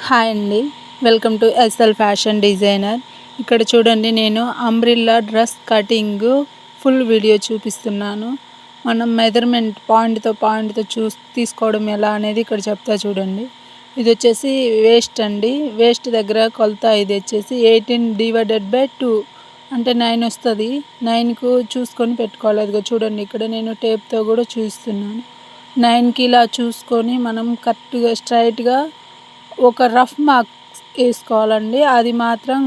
Hi అండి, welcome to SL fashion designer. ఇక్కడ చూడండి, నేను umbrella dress cutting full video చూపిస్తున్నాను. మనం మెజర్మెంట్ పాయింట్తో తీసుకోవడం ఎలా అనేది ఇక్కడ చెప్తా చూడండి. ఇది వచ్చేసి వేస్ట్ అండి. వేస్ట్ దగ్గర కొలత ఇది వచ్చేసి 18/2 అంటే 9 వస్తుంది. 9కు చూసుకొని పెట్టుకోవాలి. అదిగో చూడండి, ఇక్కడ నేను టేప్తో కూడా చూస్తున్నాను. 9కి ఇలా చూసుకొని మనం కరెక్ట్గా స్ట్రైట్గా ఒక రఫ్ మార్క్స్ వేసుకోవాలండి. అది మాత్రం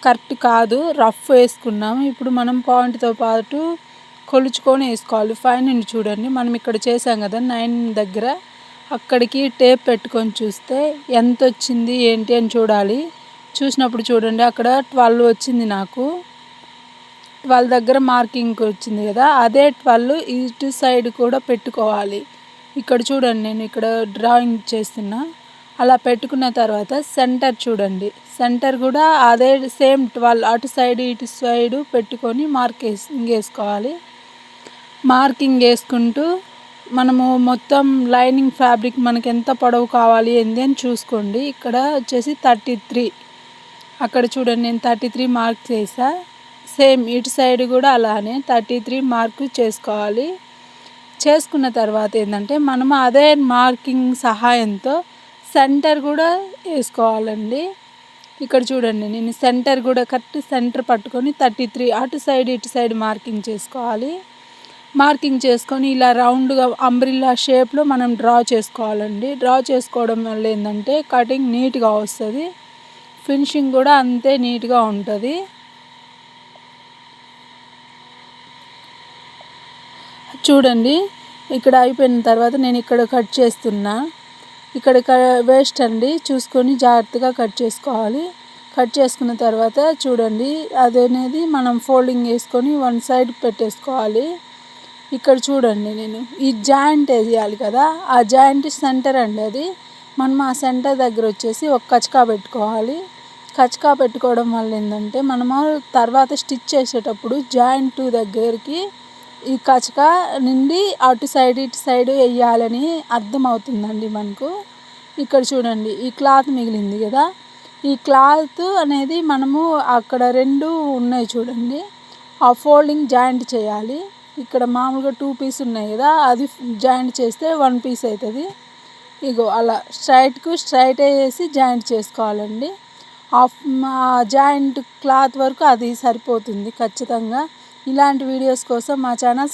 కరెక్ట్ కాదు, రఫ్ వేసుకున్నాము. ఇప్పుడు మనం పాయింట్తో పాటు కొలుచుకొని వేసుకోవాలి. నుండి చూడండి, మనం ఇక్కడ చేసాం కదా 9 దగ్గర, అక్కడికి టేప్ పెట్టుకొని చూస్తే ఎంత వచ్చింది ఏంటి అని చూడాలి. చూసినప్పుడు చూడండి, అక్కడ 12 వచ్చింది. నాకు 12 దగ్గర మార్కింగ్ వచ్చింది కదా, అదే 12 ఇటు సైడ్ కూడా పెట్టుకోవాలి. ఇక్కడ చూడండి, నేను ఇక్కడ డ్రాయింగ్ చేస్తున్నా. అలా పెట్టుకున్న తర్వాత సెంటర్ చూడండి, సెంటర్ కూడా అదే సేమ్ 12 అటు సైడ్ ఇటు సైడు పెట్టుకొని మార్కింగ్ వేసుకోవాలి. మార్కింగ్ వేసుకుంటూ మనము మొత్తం లైనింగ్ ఫ్యాబ్రిక్ మనకి ఎంత పొడవు కావాలి ఏంది అని చూసుకోండి. ఇక్కడ వచ్చేసి 33, అక్కడ చూడండి నేను 33 మార్క్ చేసా. సేమ్ ఇటు సైడ్ కూడా అలానే 33 మార్కు చేసుకోవాలి. చేసుకున్న తర్వాత ఏంటంటే మనము అదే మార్కింగ్ సహాయంతో సెంటర్ కూడా వేసుకోవాలండి. ఇక్కడ చూడండి, నేను సెంటర్ కూడా కరెక్ట్ సెంటర్ పట్టుకొని 33 అటు సైడ్ ఇటు సైడ్ మార్కింగ్ చేసుకోవాలి. మార్కింగ్ చేసుకొని ఇలా రౌండ్గా అంబ్రిల్లా షేప్లో మనం డ్రా చేసుకోవాలండి. డ్రా చేసుకోవడం వల్ల ఏంటంటే కటింగ్ నీట్గా వస్తుంది, ఫినిషింగ్ కూడా అంతే నీట్గా ఉంటుంది. చూడండి, ఇక్కడ అయిపోయిన తర్వాత నేను ఇక్కడ కట్ చేస్తున్నా. ఇక్కడ వేస్ట్ అండి, చూసుకొని జాగ్రత్తగా కట్ చేసుకోవాలి. కట్ చేసుకున్న తర్వాత చూడండి, అదనేది మనం ఫోల్డింగ్ వేసుకొని వన్ సైడ్ పెట్టేసుకోవాలి. ఇక్కడ చూడండి, నేను ఈ జాయింట్ వేయాలి కదా, ఆ జాయింట్ సెంటర్ అండి అది. మనం ఆ సెంటర్ దగ్గర వచ్చేసి ఒక కచకా పెట్టుకోవాలి. కచకా పెట్టుకోవడం వల్ల ఏంటంటే మనము తర్వాత స్టిచ్ చేసేటప్పుడు జాయింట్ దగ్గరికి ఈ కచక నుండి అటు సైడ్ ఇటు సైడ్ వేయాలని అర్థమవుతుందండి మనకు. ఇక్కడ చూడండి, ఈ క్లాత్ మిగిలింది కదా, ఈ క్లాత్ అనేది మనము అక్కడ 2 ఉన్నాయి చూడండి, ఆ ఫోల్డింగ్ జాయింట్ చేయాలి. ఇక్కడ మామూలుగా 2 పీస్ ఉన్నాయి కదా, అది జాయింట్ చేస్తే 1 పీస్ అవుతుంది. ఇగో అలా స్ట్రైట్ వేసి జాయింట్ చేసుకోవాలండి. ఆ జాయింట్ క్లాత్ వరకు అది సరిపోతుంది ఖచ్చితంగా. ఇలాంటి వీడియోస్ కోసం మా ఛానల్